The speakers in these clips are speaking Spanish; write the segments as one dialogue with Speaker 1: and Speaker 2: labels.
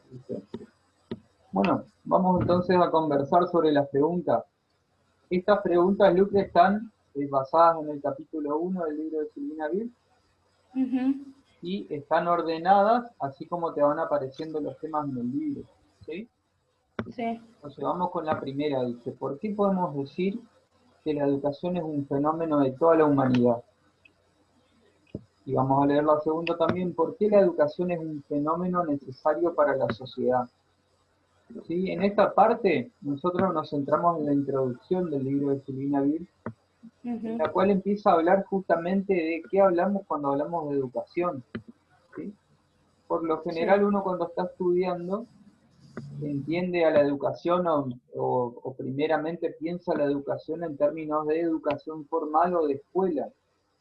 Speaker 1: ¿Viste? Bueno, vamos entonces a conversar sobre las preguntas. Estas preguntas, Lucre, están basadas en el capítulo 1 del libro de Silvina Bill
Speaker 2: Ujú.
Speaker 1: y están ordenadas así como te van apareciendo los temas en el libro. ¿Sí?
Speaker 2: Sí.
Speaker 1: Entonces vamos con la primera. Dice, ¿por qué podemos decir que la educación es un fenómeno de toda la humanidad? Y vamos a leer la segunda también, ¿por qué la educación es un fenómeno necesario para la sociedad? ¿Sí? En esta parte nosotros nos centramos en la introducción del libro de Silvina Bill, en
Speaker 2: Ujú.
Speaker 1: la cual empieza a hablar justamente de qué hablamos cuando hablamos de educación. ¿Sí? Por lo
Speaker 2: Sí.
Speaker 1: general uno cuando está estudiando entiende a la educación o primeramente piensa la educación en términos de educación formal o de escuela,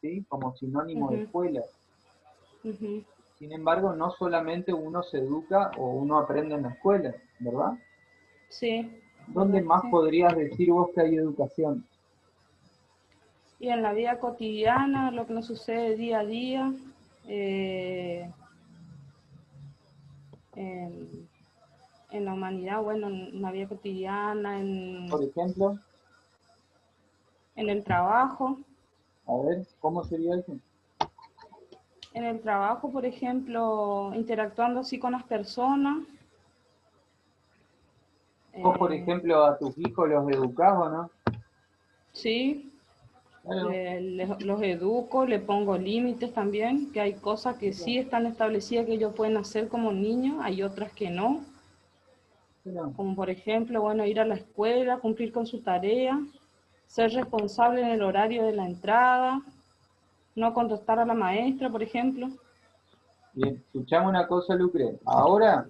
Speaker 1: ¿sí? Como sinónimo de
Speaker 2: Ujú.
Speaker 1: escuela.
Speaker 2: Ujú.
Speaker 1: Sin embargo, no solamente uno se educa o uno aprende en la escuela, ¿verdad?
Speaker 2: Sí,
Speaker 1: ¿Dónde
Speaker 2: verdad que
Speaker 1: más
Speaker 2: sí.
Speaker 1: podrías decir vos que hay educación?
Speaker 2: Y en la vida cotidiana, lo que nos sucede día a día, eh, en, en la humanidad, bueno, en la vida cotidiana,
Speaker 1: Por ejemplo,
Speaker 2: en el trabajo.
Speaker 1: a ver, ¿cómo sería eso?
Speaker 2: En el trabajo, por ejemplo, interactuando así con las personas.
Speaker 1: Vos, por
Speaker 2: eh,
Speaker 1: ejemplo, a tus hijos los educás o no.
Speaker 2: sí,
Speaker 1: Claro,
Speaker 2: los educo, le pongo límites también, que hay cosas que sí
Speaker 1: claro,
Speaker 2: están establecidas que ellos pueden hacer como niños, hay otras que no,
Speaker 1: claro.
Speaker 2: como por ejemplo, bueno, ir a la escuela, cumplir con su tarea, ser responsable en el horario de la entrada, no contestar a la maestra, por ejemplo.
Speaker 1: Bien, escuchame una cosa, Lucre. Ahora,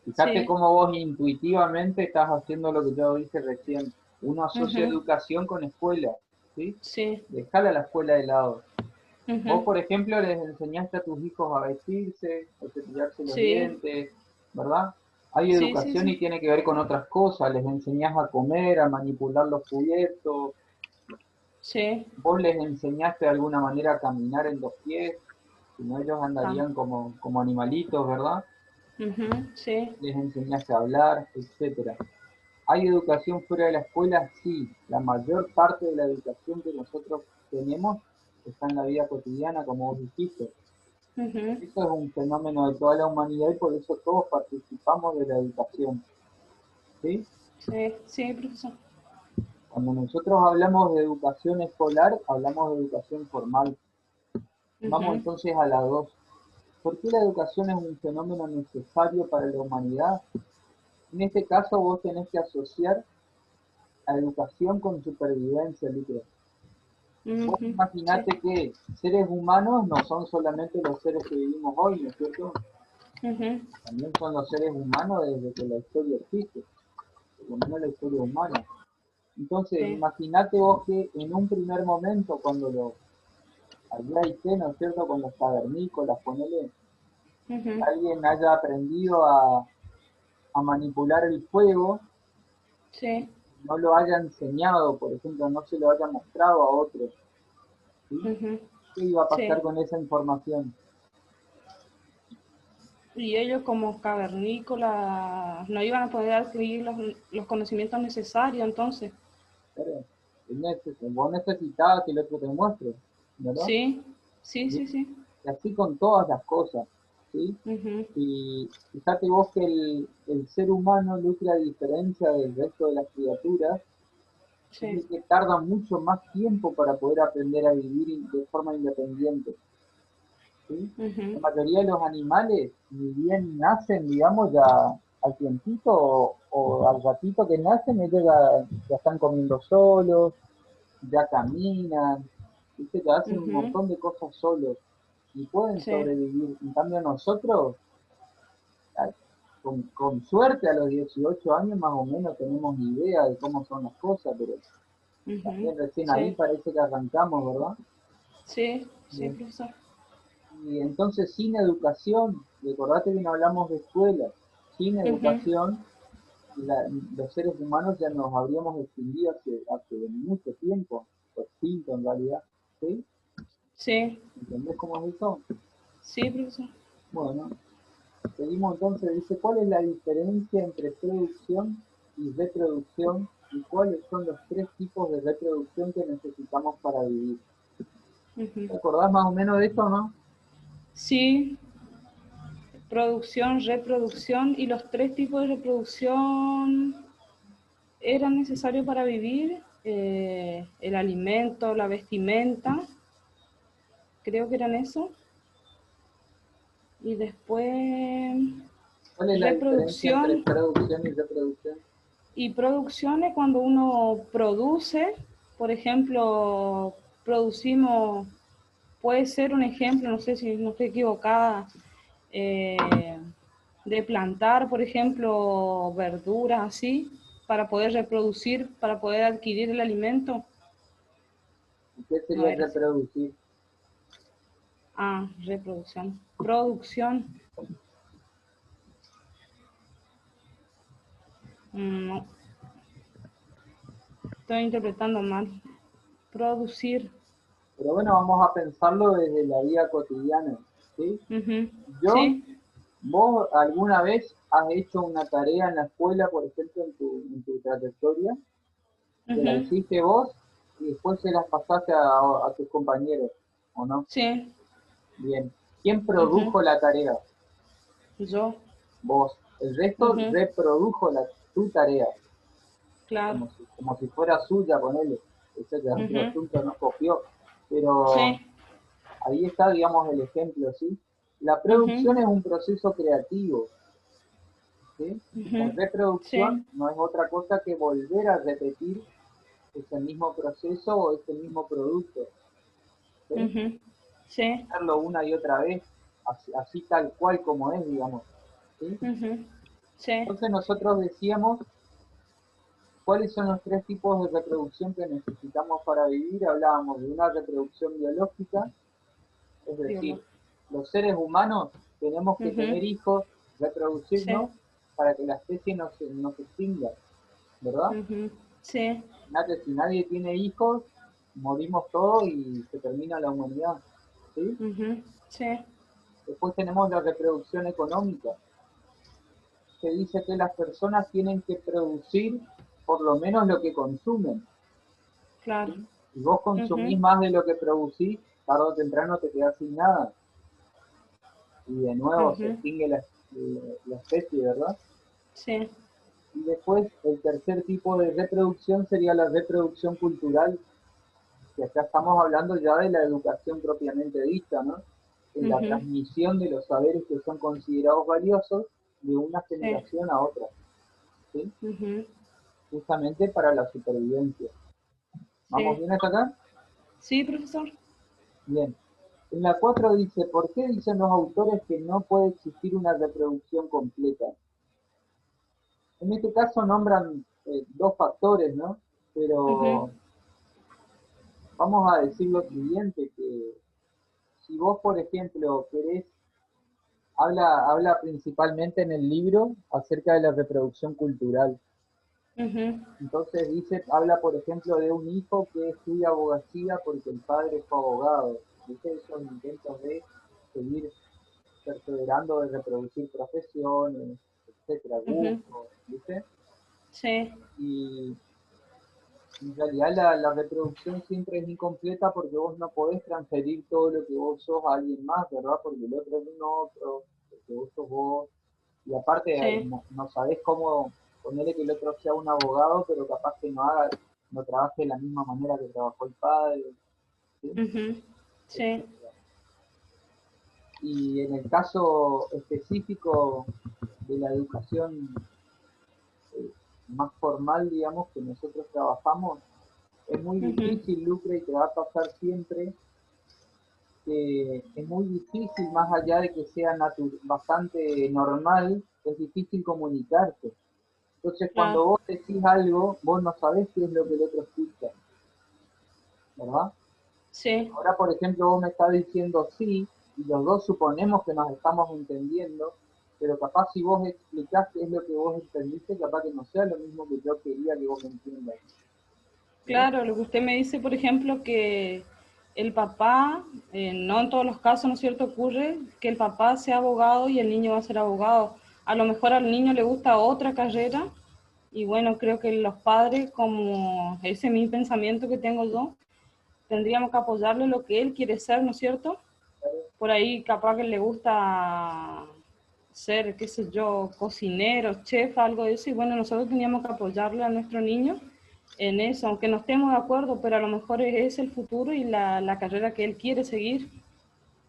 Speaker 1: fíjate
Speaker 2: Sí,
Speaker 1: cómo vos intuitivamente estás haciendo lo que yo dije recién. Uno asocia
Speaker 2: ujú,
Speaker 1: educación con escuela, ¿sí?
Speaker 2: sí,
Speaker 1: Dejala la escuela de lado. Vos,
Speaker 2: ujú,
Speaker 1: por ejemplo, les enseñaste a tus hijos a vestirse, a cepillarse los
Speaker 2: sí,
Speaker 1: dientes, ¿verdad? Hay
Speaker 2: sí, sí,
Speaker 1: educación y
Speaker 2: sí,
Speaker 1: tiene que ver con otras cosas. Les enseñás a comer, a manipular los cubiertos.
Speaker 2: sí,
Speaker 1: Vos les enseñaste de alguna manera a caminar en dos pies, si no ellos
Speaker 2: tam-
Speaker 1: andarían como animalitos, ¿verdad?
Speaker 2: ujú, sí,
Speaker 1: Les enseñaste a hablar, etcétera. ¿Hay educación fuera de la escuela? Sí, la mayor parte de la educación que nosotros tenemos está en la vida cotidiana, como vos dijiste.
Speaker 2: ujú,
Speaker 1: Eso es un fenómeno de toda la humanidad y por eso todos participamos de la educación, ¿sí?
Speaker 2: sí, sí, profesor.
Speaker 1: Cuando nosotros hablamos de educación escolar, hablamos de educación formal. Vamos
Speaker 2: Ujú,
Speaker 1: entonces a la 2. ¿Por qué la educación es un fenómeno necesario para la humanidad? En este caso vos tenés que asociar a educación con supervivencia, Lucre. Vos
Speaker 2: ujú, sí,
Speaker 1: imaginate que seres humanos no son solamente los seres que vivimos hoy, ¿no es cierto?
Speaker 2: ujú,
Speaker 1: También son los seres humanos desde que la historia existe, por lo menos la historia humana. Entonces,
Speaker 2: sí,
Speaker 1: imaginate vos que en un primer momento, cuando los allá y ¿no es cierto? Con los cavernícolas, ponele,
Speaker 2: ujú,
Speaker 1: alguien haya aprendido a manipular el fuego,
Speaker 2: sí,
Speaker 1: no lo haya enseñado, por ejemplo, no se lo haya mostrado a otros, ¿sí?
Speaker 2: ujú,
Speaker 1: ¿Qué iba a pasar
Speaker 2: sí.
Speaker 1: con esa información?
Speaker 2: Y ellos como cavernícolas no iban a poder adquirir los conocimientos necesarios, entonces.
Speaker 1: Claro, vos necesitabas que el otro te muestre, ¿verdad?
Speaker 2: Sí, sí,
Speaker 1: Y
Speaker 2: sí, sí.
Speaker 1: así con todas las cosas, ¿sí?
Speaker 2: Ujú,
Speaker 1: Y fíjate vos que el ser humano, Lucre, a diferencia del resto de las criaturas, es
Speaker 2: sí.
Speaker 1: el que tarda mucho más tiempo para poder aprender a vivir de forma independiente, ¿sí? La
Speaker 2: Ujú,
Speaker 1: mayoría de los animales, ni bien nacen, digamos, ya al tiempito o al ratito que nacen, ellos ya están comiendo solos, ya caminan, ¿viste? Ya hacen un
Speaker 2: ujú,
Speaker 1: montón de cosas solos y pueden
Speaker 2: sí.
Speaker 1: sobrevivir. En cambio nosotros, con suerte a los 18 años más o menos tenemos idea de cómo son las cosas, pero
Speaker 2: Ujú,
Speaker 1: también recién ahí
Speaker 2: sí.
Speaker 1: parece que arrancamos, ¿verdad?
Speaker 2: Sí, sí,
Speaker 1: Bien.
Speaker 2: profesor.
Speaker 1: Y entonces sin educación, recordate que no hablamos de escuela, sin
Speaker 2: Ujú,
Speaker 1: educación los seres humanos ya nos habríamos extinguido hace mucho tiempo, o extinto en realidad, ¿sí?
Speaker 2: sí,
Speaker 1: ¿Entendés cómo es eso?
Speaker 2: sí, profesor.
Speaker 1: Bueno, Seguimos entonces, dice, ¿cuál es la diferencia entre producción y reproducción? ¿Y cuáles son los tres tipos de reproducción que necesitamos para vivir?
Speaker 2: Ujú.
Speaker 1: ¿Te acordás más o menos de esto, no?
Speaker 2: Sí, producción, reproducción y los tres tipos de reproducción eran necesarios para vivir. El alimento, la vestimenta, creo que eran eso. Y después
Speaker 1: ¿Cuál es la diferencia entre
Speaker 2: reproducción.
Speaker 1: producción y reproducción?
Speaker 2: Y producción es cuando uno produce, por ejemplo, producimos, puede ser un ejemplo, no sé si no estoy equivocada, eh, de plantar, por ejemplo, verduras así, para poder reproducir, para poder adquirir el alimento.
Speaker 1: ¿Y qué
Speaker 2: No
Speaker 1: sería
Speaker 2: era así.
Speaker 1: reproducir?
Speaker 2: Ah, reproducción. Producción. No, estoy interpretando mal. Producir.
Speaker 1: Pero bueno, vamos a pensarlo desde la vida cotidiana, ¿sí?
Speaker 2: Ujú.
Speaker 1: Yo,
Speaker 2: Sí.
Speaker 1: ¿Vos alguna vez has hecho una tarea en la escuela, por ejemplo, en tu trayectoria, que la
Speaker 2: Ujú.
Speaker 1: hiciste vos y después se las pasaste a tus compañeros, ¿o no?
Speaker 2: Sí.
Speaker 1: Bien. ¿Quién
Speaker 2: Ujú.
Speaker 1: produjo la tarea?
Speaker 2: Yo.
Speaker 1: Vos. El resto
Speaker 2: Ujú.
Speaker 1: reprodujo tu tarea,
Speaker 2: Claro.
Speaker 1: como si fuera suya, ponele. Ese es otro
Speaker 2: Ujú.
Speaker 1: asunto, no copió. Pero
Speaker 2: Sí.
Speaker 1: ahí está, digamos, el ejemplo, ¿sí? La
Speaker 2: Ujú.
Speaker 1: producción es un proceso creativo, ¿sí? La
Speaker 2: Ujú. Sí.
Speaker 1: reproducción no es otra cosa que volver a repetir ese mismo proceso o ese mismo producto, ¿sí?
Speaker 2: Ujú. Sí.
Speaker 1: Hacerlo una y otra vez, así tal cual como es, digamos, ¿sí?
Speaker 2: Ujú. Sí.
Speaker 1: Entonces nosotros decíamos cuáles son los tres tipos de reproducción que necesitamos para vivir. Hablábamos de una reproducción biológica, es decir,
Speaker 2: Biológico.
Speaker 1: los seres humanos tenemos que
Speaker 2: Ujú.
Speaker 1: tener hijos,
Speaker 2: Sí.
Speaker 1: reproducirnos para que la especie no se extinga, ¿verdad?
Speaker 2: Ujú. Sí.
Speaker 1: Imagínate, si nadie tiene hijos, morimos todos y se termina la humanidad, ¿sí?
Speaker 2: Ujú. Sí.
Speaker 1: Después tenemos la reproducción económica, que dice que las personas tienen que producir por lo menos lo que consumen,
Speaker 2: Claro.
Speaker 1: ¿sí? Si vos consumís
Speaker 2: Ujú.
Speaker 1: más de lo que producís, tarde o temprano te quedás sin nada y de nuevo se
Speaker 2: Ujú.
Speaker 1: extingue la especie, ¿verdad?
Speaker 2: Sí.
Speaker 1: Y después el tercer tipo de reproducción sería la reproducción cultural, que acá estamos hablando ya de la educación propiamente dicha, ¿no? En la
Speaker 2: Ujú.
Speaker 1: transmisión de los saberes que son considerados valiosos de una
Speaker 2: Sí.
Speaker 1: generación a otra, ¿sí?
Speaker 2: Ujú.
Speaker 1: Justamente para la supervivencia. ¿Vamos
Speaker 2: Sí.
Speaker 1: bien hasta acá?
Speaker 2: Sí, profesor.
Speaker 1: Bien. En la 4 dice, ¿por qué dicen los autores que no puede existir una reproducción completa? En este caso nombran dos factores, ¿no?
Speaker 2: Ujú.
Speaker 1: Pero vamos a decir lo siguiente, que si vos, por ejemplo, querés, habla principalmente en el libro acerca de la reproducción cultural.
Speaker 2: Ujú.
Speaker 1: Entonces dice, habla por ejemplo de un hijo que estudia abogacía porque el padre fue abogado. ¿Viste? Esos intentos de seguir perseverando, de reproducir profesiones, etcétera,
Speaker 2: Ujú.
Speaker 1: gustos, ¿viste?
Speaker 2: Sí.
Speaker 1: Y en realidad la reproducción siempre es incompleta porque vos no podés transferir todo lo que vos sos a alguien más, ¿verdad? Porque el otro es un otro, porque vos sos vos. Y aparte
Speaker 2: Sí.
Speaker 1: no sabés cómo ponerle que el otro sea un abogado, pero capaz que no trabaje de la misma manera que trabajó el padre, ¿sí?
Speaker 2: Ujú. Sí.
Speaker 1: Etcétera. Y en el caso específico de la educación eh, más formal, digamos, que nosotros trabajamos, es muy
Speaker 2: Ujú.
Speaker 1: difícil, Lucre, y te va a pasar siempre que es muy difícil, más allá de que sea bastante normal, es difícil comunicarse. Entonces, cuando
Speaker 2: Claro.
Speaker 1: vos decís algo, vos no sabés qué es lo que el otro escucha, ¿verdad?
Speaker 2: Sí.
Speaker 1: Ahora, por ejemplo, vos me estás diciendo sí, y los dos suponemos que nos estamos entendiendo, pero capaz si vos explicás qué es lo que vos entendiste, capaz que no sea lo mismo que yo quería que vos me entiendas, ¿sí?
Speaker 2: Claro, lo que usted me dice, por ejemplo, que el papá, no en todos los casos, ¿no es cierto?, ocurre que el papá sea abogado y el niño va a ser abogado. A lo mejor al niño le gusta otra carrera y bueno, creo que los padres, como ese es mi pensamiento que tengo yo, tendríamos que apoyarle lo que él quiere ser, ¿no es cierto? Por ahí capaz que le gusta ser, qué sé yo, cocinero, chef, algo de eso, y bueno, nosotros teníamos que apoyarle a nuestro niño en eso, aunque no estemos de acuerdo, pero a lo mejor es el futuro y la carrera que él quiere seguir.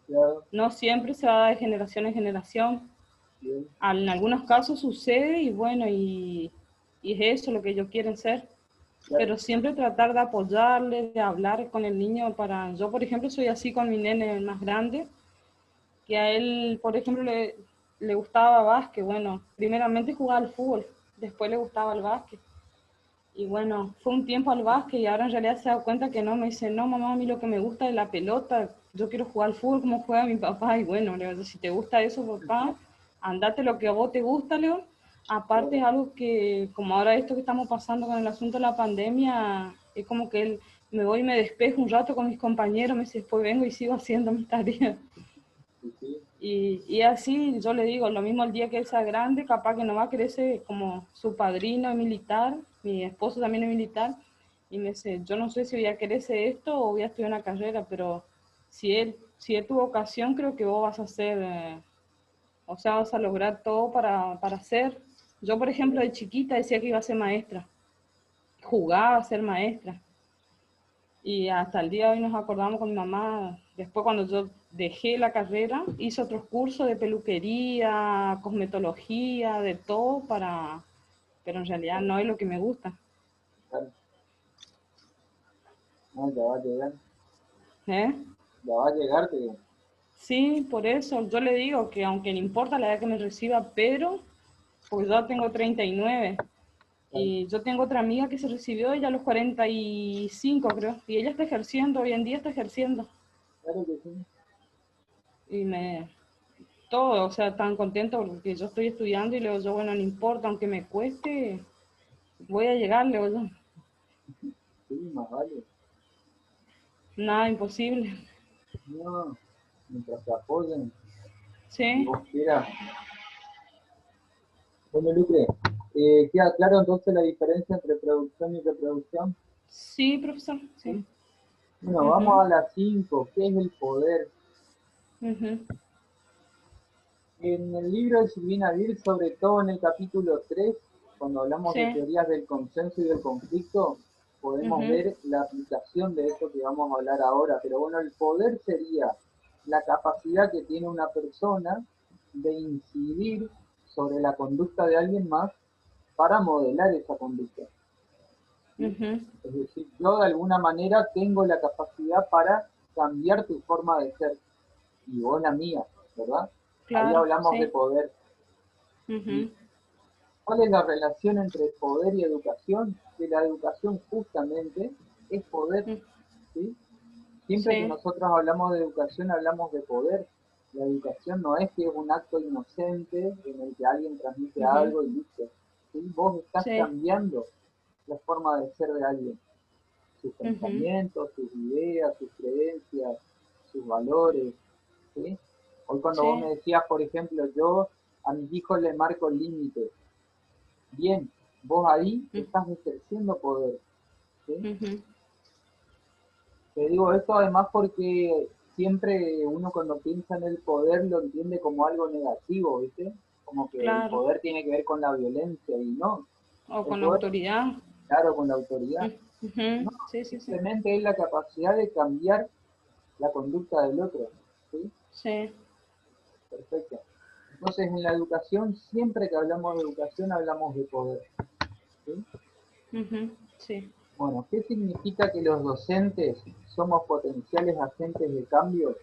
Speaker 1: Claro,
Speaker 2: No siempre se va de generación en generación.
Speaker 1: bien,
Speaker 2: En algunos casos sucede y bueno, y es eso lo que ellos quieren ser.
Speaker 1: claro,
Speaker 2: Pero siempre tratar de apoyarle, de hablar con el niño para... Yo, por ejemplo, soy así con mi nene más grande, que a él, por ejemplo, le gustaba básquet. Bueno, primeramente jugaba al fútbol, después le gustaba el básquet. Y bueno, fue un tiempo al básquet y ahora en realidad se da cuenta que no, me dice, no mamá, a mí lo que me gusta es la pelota, yo quiero jugar al fútbol como juega mi papá. Y bueno, le digo, si te gusta eso, papá, andate lo que a vos te gusta, León. Aparte
Speaker 1: claro,
Speaker 2: es algo que, como ahora esto que estamos pasando con el asunto de la pandemia, es como que él, me voy y me despejo un rato con mis compañeros, me dice, después vengo y sigo haciendo mis tareas.
Speaker 1: sí, sí,
Speaker 2: Y así yo le digo, lo mismo el día que él sea grande, capaz que no va a querer ser como su padrino es militar, mi esposo también es militar, y me dice, yo no sé si voy a querer ser esto o voy a estudiar una carrera, pero si es tu vocación, creo que vos vas a hacer, o sea, vas a lograr todo para hacer. Yo, por ejemplo, de chiquita decía que iba a ser maestra, jugaba a ser maestra. Y hasta el día de hoy nos acordamos con mi mamá, después cuando yo dejé la carrera, hice otros cursos de peluquería, cosmetología, de todo para, pero en realidad no es lo que me gusta.
Speaker 1: claro. No, ya va a llegar,
Speaker 2: ¿Eh?
Speaker 1: ya va a llegar, te digo.
Speaker 2: Sí, por eso yo le digo que aunque no importa la edad que me reciba, pero, porque yo tengo 39
Speaker 1: Claro,
Speaker 2: y yo tengo otra amiga que se recibió ella a los 45 creo, y ella está ejerciendo, hoy en día está ejerciendo.
Speaker 1: claro que sí.
Speaker 2: Y todo, o sea, tan contento porque yo estoy estudiando y le digo yo, bueno, no importa, aunque me cueste, voy a llegar, le digo yo,
Speaker 1: Sí, más vale.
Speaker 2: nada imposible.
Speaker 1: No, mientras te apoyen y
Speaker 2: Sí,
Speaker 1: vos quieras. Bueno, Lucre, ¿queda claro entonces la diferencia entre producción y reproducción?
Speaker 2: sí, profesor, sí.
Speaker 1: ¿Sí? Bueno, vamos
Speaker 2: Ujú,
Speaker 1: a las 5. ¿Qué es el poder?
Speaker 2: ujú,
Speaker 1: En el libro de Silvina Vir, sobre todo en el capítulo 3, cuando hablamos de
Speaker 2: sí,
Speaker 1: teorías del consenso y del conflicto, podemos
Speaker 2: ujú,
Speaker 1: ver la aplicación de esto que vamos a hablar ahora. Pero bueno, el poder sería la capacidad que tiene una persona de incidir sobre la conducta de alguien más para modelar esa conducta. ¿Sí?
Speaker 2: ujú,
Speaker 1: Es decir, yo de alguna manera tengo la capacidad para cambiar tu forma de ser y vos la mía, ¿verdad? Ahí
Speaker 2: claro,
Speaker 1: hablamos de
Speaker 2: sí.
Speaker 1: poder. ¿Sí?
Speaker 2: Ujú,
Speaker 1: ¿Cuál es la relación entre poder y educación? Que la educación justamente es poder.
Speaker 2: ujú,
Speaker 1: ¿Sí? Siempre que
Speaker 2: sí,
Speaker 1: nosotros hablamos de educación, hablamos de poder. La educación no es que es un acto inocente en el que alguien transmite
Speaker 2: ujú,
Speaker 1: algo y listo. ¿Sí? Vos estás
Speaker 2: sí,
Speaker 1: cambiando la forma de ser de alguien, sus
Speaker 2: ujú,
Speaker 1: pensamientos, sus ideas, sus creencias, sus valores. ¿Sí? Hoy cuando vos me
Speaker 2: sí,
Speaker 1: decías, por ejemplo, yo a mis hijos les marco límites, bien, vos ahí estás ejerciendo poder. ¿Sí?
Speaker 2: ujú,
Speaker 1: Te digo esto además porque siempre uno cuando piensa en el poder lo entiende como algo negativo, ¿viste? Como que el
Speaker 2: claro.
Speaker 1: poder tiene que ver con la violencia y no.
Speaker 2: O
Speaker 1: El
Speaker 2: con la
Speaker 1: poder,
Speaker 2: autoridad.
Speaker 1: claro, con la autoridad.
Speaker 2: Ujú,
Speaker 1: No,
Speaker 2: sí, sí, sí.
Speaker 1: simplemente es la capacidad de cambiar la conducta del otro. ¿Sí?
Speaker 2: Sí.
Speaker 1: Perfecto. Entonces en la educación, siempre que hablamos de educación, hablamos de poder. ¿Sí?
Speaker 2: Ujú, sí.
Speaker 1: Bueno, ¿qué significa que los docentes somos potenciales agentes de cambio?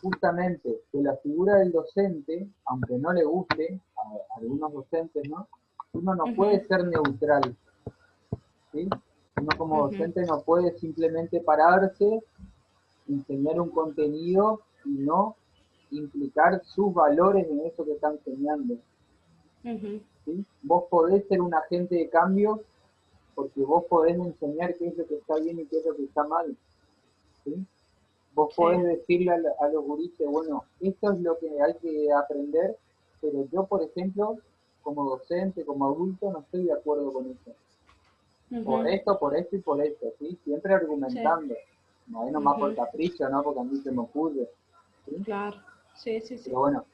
Speaker 1: Justamente que la figura del docente, aunque no le guste a algunos docentes, ¿no? Uno no
Speaker 2: Ujú,
Speaker 1: puede ser neutral, ¿sí? Uno como
Speaker 2: ujú,
Speaker 1: docente no puede simplemente pararse, enseñar un contenido y no implicar sus valores en eso que está enseñando,
Speaker 2: ujú,
Speaker 1: ¿sí? Vos podés ser un agente de cambio porque vos podés enseñar qué es lo que está bien y qué es lo que está mal, ¿sí? Vos podés
Speaker 2: sí,
Speaker 1: decirle a los gurises, bueno, esto es lo que hay que aprender, pero yo, por ejemplo, como docente, como adulto, no estoy de acuerdo con eso.
Speaker 2: ujú,
Speaker 1: Por esto y por esto, ¿sí? Siempre
Speaker 2: sí,
Speaker 1: argumentando. No es nomás por
Speaker 2: ujú,
Speaker 1: capricho, ¿no? Porque a mí se me ocurre, ¿sí?
Speaker 2: claro, sí, sí,
Speaker 1: Pero
Speaker 2: sí,
Speaker 1: bueno,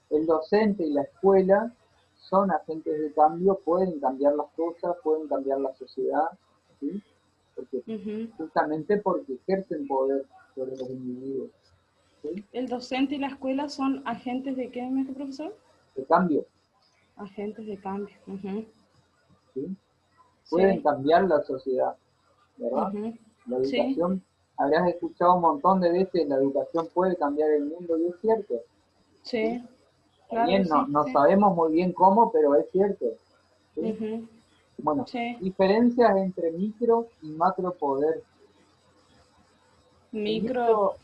Speaker 1: el docente y la escuela son agentes de cambio, pueden cambiar las cosas, pueden cambiar la sociedad, ¿sí? Porque,
Speaker 2: ujú.
Speaker 1: justamente porque ejercen poder sobre los individuos, ¿sí?
Speaker 2: ¿El docente y la escuela son agentes de qué, maestro profesor?
Speaker 1: De cambio,
Speaker 2: Agentes de cambio. Ujú,
Speaker 1: ¿sí? Pueden
Speaker 2: sí,
Speaker 1: cambiar la sociedad, ¿verdad?
Speaker 2: ujú,
Speaker 1: La
Speaker 2: sí,
Speaker 1: educación, habrás escuchado un montón de veces, la educación puede cambiar el mundo y es cierto, ¿sí?
Speaker 2: sí,
Speaker 1: Está
Speaker 2: claro que
Speaker 1: bien, no,
Speaker 2: sí,
Speaker 1: no
Speaker 2: sí.
Speaker 1: sabemos muy bien cómo, pero es cierto, ¿sí?
Speaker 2: Ujú,
Speaker 1: Bueno,
Speaker 2: sí,
Speaker 1: diferencias entre micro y macro poder. El
Speaker 2: micro,
Speaker 1: micro,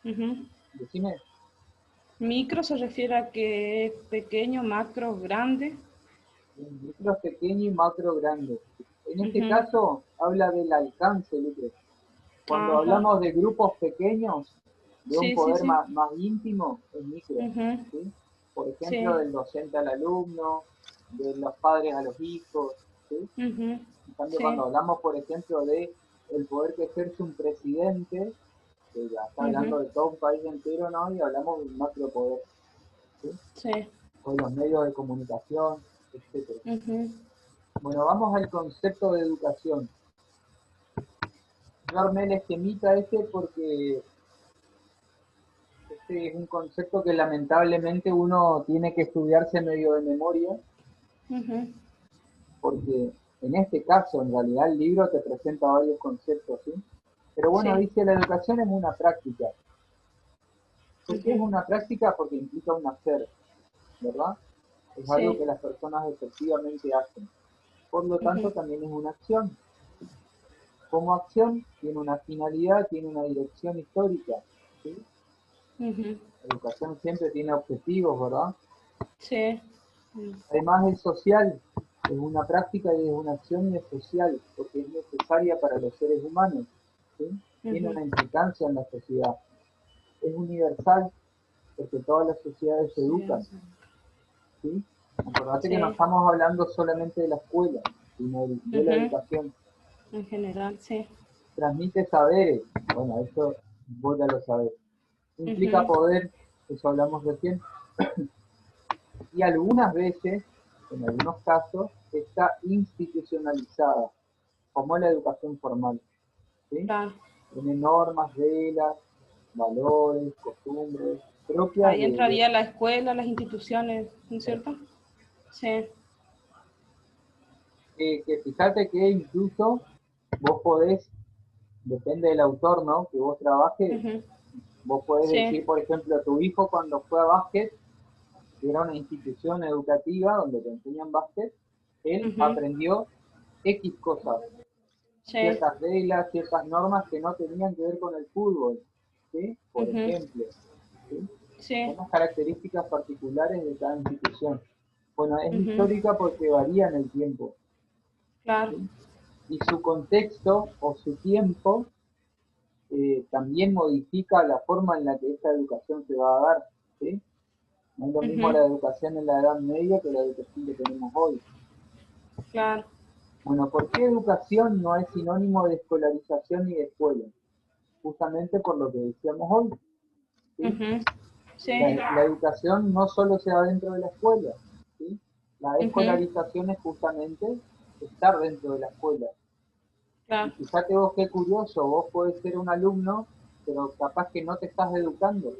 Speaker 2: ujú.
Speaker 1: decime,
Speaker 2: Micro se refiere a que es pequeño, macro, grande.
Speaker 1: el micro es pequeño y macro grande. En este
Speaker 2: Ujú,
Speaker 1: caso, habla del alcance, Lucre. Cuando
Speaker 2: ajá,
Speaker 1: hablamos de grupos pequeños, de un
Speaker 2: sí, sí,
Speaker 1: poder
Speaker 2: sí.
Speaker 1: más íntimo, es micro,
Speaker 2: Ujú,
Speaker 1: ¿sí? Por ejemplo,
Speaker 2: sí,
Speaker 1: del docente al alumno, de los padres a los hijos, ¿sí?
Speaker 2: ujú,
Speaker 1: En cambio, cuando
Speaker 2: sí,
Speaker 1: hablamos, por ejemplo, de el poder que ejerce un presidente, que ya está hablando
Speaker 2: ujú,
Speaker 1: de todo un país entero, ¿no? Y hablamos de un macropoder, ¿sí?
Speaker 2: sí,
Speaker 1: O de los medios de comunicación, etcétera.
Speaker 2: ujú,
Speaker 1: Bueno, vamos al concepto de educación. Yo armé el esquemita este porque este es un concepto que lamentablemente uno tiene que estudiarse medio de memoria,
Speaker 2: ujú,
Speaker 1: porque en este caso, en realidad, el libro te presenta varios conceptos, ¿sí? Pero bueno,
Speaker 2: sí,
Speaker 1: dice, la educación es una práctica. ¿Por qué es
Speaker 2: ujú,
Speaker 1: una práctica? Porque implica un hacer, ¿verdad? Es algo que
Speaker 2: sí,
Speaker 1: las personas efectivamente hacen. Por lo tanto,
Speaker 2: ujú,
Speaker 1: también es una acción. Como acción, tiene una finalidad, tiene una dirección histórica, ¿sí?
Speaker 2: ujú,
Speaker 1: La educación siempre tiene objetivos, ¿verdad?
Speaker 2: sí, mm,
Speaker 1: Además es social, es una práctica y es una acción y es social, porque es necesaria para los seres humanos, ¿sí? Tiene
Speaker 2: ujú,
Speaker 1: una implicancia en la sociedad. Es universal, porque todas las sociedades se
Speaker 2: sí,
Speaker 1: educan, ¿sí? Acordate que no
Speaker 2: sí,
Speaker 1: estamos hablando solamente de la escuela, sino de la
Speaker 2: ujú,
Speaker 1: educación.
Speaker 2: en general, sí,
Speaker 1: Transmite saberes, bueno, eso vos ya lo sabés. Implica
Speaker 2: ujú,
Speaker 1: poder, eso hablamos recién, y algunas veces, en algunos casos, está institucionalizada, como la educación formal, ¿sí?
Speaker 2: claro.
Speaker 1: Tiene normas, reglas, valores, costumbres propias
Speaker 2: Ahí entraría la escuela, las instituciones, ¿no es cierto? Sí,
Speaker 1: que fíjate que incluso vos podés, depende del autor, ¿no? Que vos trabajes,
Speaker 2: ujú,
Speaker 1: vos podés
Speaker 2: sí,
Speaker 1: decir, por ejemplo, tu hijo cuando fue a básquet, que era una institución educativa donde te enseñan básquet, él
Speaker 2: ujú,
Speaker 1: aprendió X cosas,
Speaker 2: sí,
Speaker 1: ciertas reglas, ciertas normas que no tenían que ver con el fútbol, ¿sí? Por
Speaker 2: ujú,
Speaker 1: ejemplo, ¿sí?
Speaker 2: sí,
Speaker 1: Son las características particulares de cada institución. Bueno, es
Speaker 2: ujú,
Speaker 1: histórica porque varía en el tiempo,
Speaker 2: claro,
Speaker 1: ¿sí? Y su contexto o su tiempo también modifica la forma en la que esta educación se va a dar, ¿sí? No es lo mismo
Speaker 2: ujú,
Speaker 1: la educación en la Edad Media que la educación que tenemos hoy.
Speaker 2: claro,
Speaker 1: Bueno, ¿por qué educación no es sinónimo de escolarización ni de escuela? Justamente por lo que decíamos hoy, ¿sí?
Speaker 2: ujú,
Speaker 1: La,
Speaker 2: sí,
Speaker 1: la educación no solo se da dentro de la escuela, ¿sí? La
Speaker 2: ujú,
Speaker 1: escolarización es justamente estar dentro de la escuela. Y
Speaker 2: claro,
Speaker 1: fíjate vos qué curioso, vos podés ser un alumno, pero capaz que no te estás educando,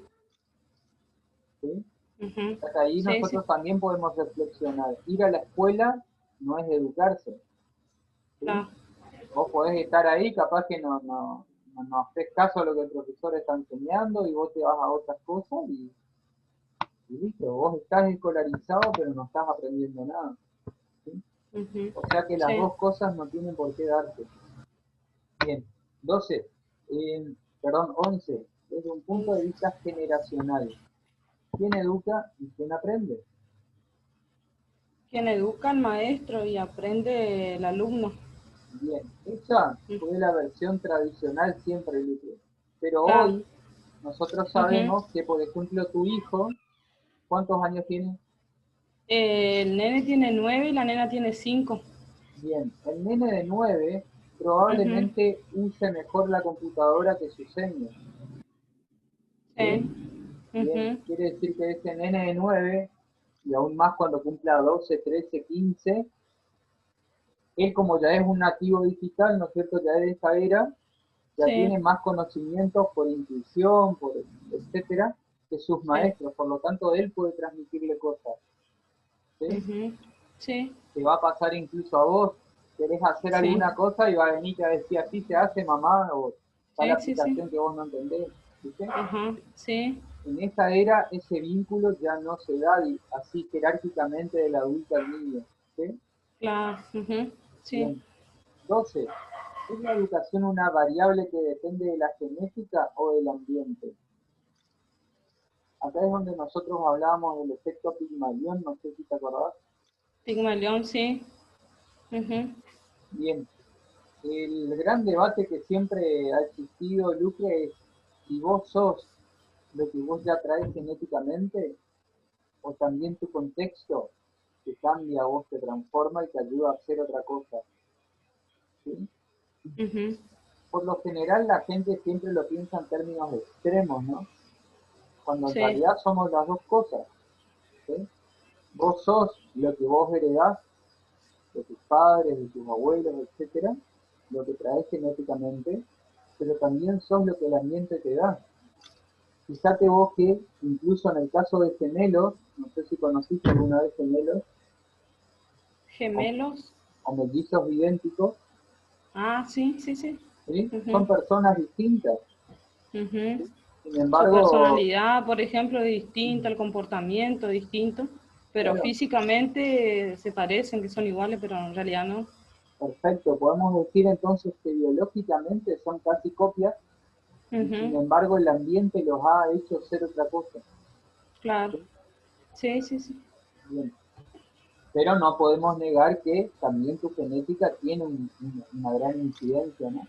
Speaker 1: ¿sí?
Speaker 2: ujú,
Speaker 1: Hasta ahí
Speaker 2: sí, sí,
Speaker 1: nosotros también podemos reflexionar. Ir a la escuela no es educarse, ¿sí?
Speaker 2: claro,
Speaker 1: Vos podés estar ahí, capaz que no haces caso a lo que el profesor está enseñando y vos te vas a otras cosas y listo, vos estás escolarizado pero no estás aprendiendo nada, ¿sí?
Speaker 2: ujú,
Speaker 1: O sea que las
Speaker 2: sí,
Speaker 1: dos cosas no tienen por qué darse. Bien, 12, perdón, 11, desde un punto de vista generacional. ¿Quién educa y quién aprende?
Speaker 2: quien educa al maestro y aprende el alumno.
Speaker 1: Bien, esa
Speaker 2: Mm,
Speaker 1: fue la versión tradicional siempre, Luque. Pero
Speaker 2: claro.
Speaker 1: hoy nosotros
Speaker 2: Ujú.
Speaker 1: sabemos que, por ejemplo, tu hijo, ¿cuántos años tiene?
Speaker 2: El nene tiene 9 y la nena tiene 5.
Speaker 1: Bien, el nene de 9
Speaker 2: Ujú.
Speaker 1: probablemente use mejor la computadora que sus señas, ¿sí?
Speaker 2: Sí.
Speaker 1: Bien,
Speaker 2: Ujú.
Speaker 1: quiere decir que ese nene de 9 y aún más cuando cumpla 12, 13, 15, él como ya es un nativo digital, ¿no es cierto? Ya de esa era, ya
Speaker 2: Sí.
Speaker 1: tiene más conocimientos por intuición, por etcétera, que sus
Speaker 2: Sí.
Speaker 1: maestros, por lo tanto él puede transmitirle cosas, ¿sí?
Speaker 2: Ujú. Sí.
Speaker 1: Te va a pasar incluso a vos, querés hacer
Speaker 2: Sí.
Speaker 1: alguna cosa y va a venir a decir así se hace mamá o tal
Speaker 2: Sí, sí, sí.
Speaker 1: aplicación que vos no entendés, ¿viste?
Speaker 2: Ajá. Sí.
Speaker 1: En esa era ese vínculo ya no se da así jerárquicamente del adulto al niño, ¿sí?
Speaker 2: Claro. Ujú. Sí.
Speaker 1: Bien. 12. ¿Es la educación una variable que depende de la genética o del ambiente? Acá es donde nosotros hablábamos del efecto Pigmalión, no sé si te acordás.
Speaker 2: Pigmalión, sí. Ujú.
Speaker 1: Bien, el gran debate que siempre ha existido, Lucre, es si vos sos lo que vos ya traes genéticamente o también tu contexto te cambia a vos, te transforma y te ayuda a hacer otra cosa, ¿sí?
Speaker 2: Ujú.
Speaker 1: Por lo general la gente siempre lo piensa en términos extremos, ¿no? Cuando en
Speaker 2: Sí.
Speaker 1: realidad somos las dos cosas, ¿sí? Vos sos lo que vos heredás de tus padres, de tus abuelos, etcétera, lo que traes genéticamente, pero también sos lo que el ambiente te da. Fíjate vos que incluso en el caso de gemelos, no sé si conociste alguna vez gemelos o,
Speaker 2: Gemelos.
Speaker 1: o mellizos idénticos,
Speaker 2: Ah, sí, sí, sí.
Speaker 1: ¿sí? Son
Speaker 2: Ujú.
Speaker 1: personas distintas.
Speaker 2: Ujú.
Speaker 1: Sin
Speaker 2: Su
Speaker 1: embargo,
Speaker 2: personalidad, por ejemplo, es distinta, el comportamiento es distinto, pero
Speaker 1: claro,
Speaker 2: físicamente se parecen, que son iguales, pero en realidad no.
Speaker 1: perfecto, podemos decir entonces que biológicamente son casi copias y sin
Speaker 2: Ujú.
Speaker 1: embargo el ambiente los ha hecho ser otra cosa.
Speaker 2: Claro.
Speaker 1: ¿Sí?
Speaker 2: Sí, sí, sí.
Speaker 1: Bien. Pero no podemos negar que también tu genética tiene una gran incidencia, ¿no?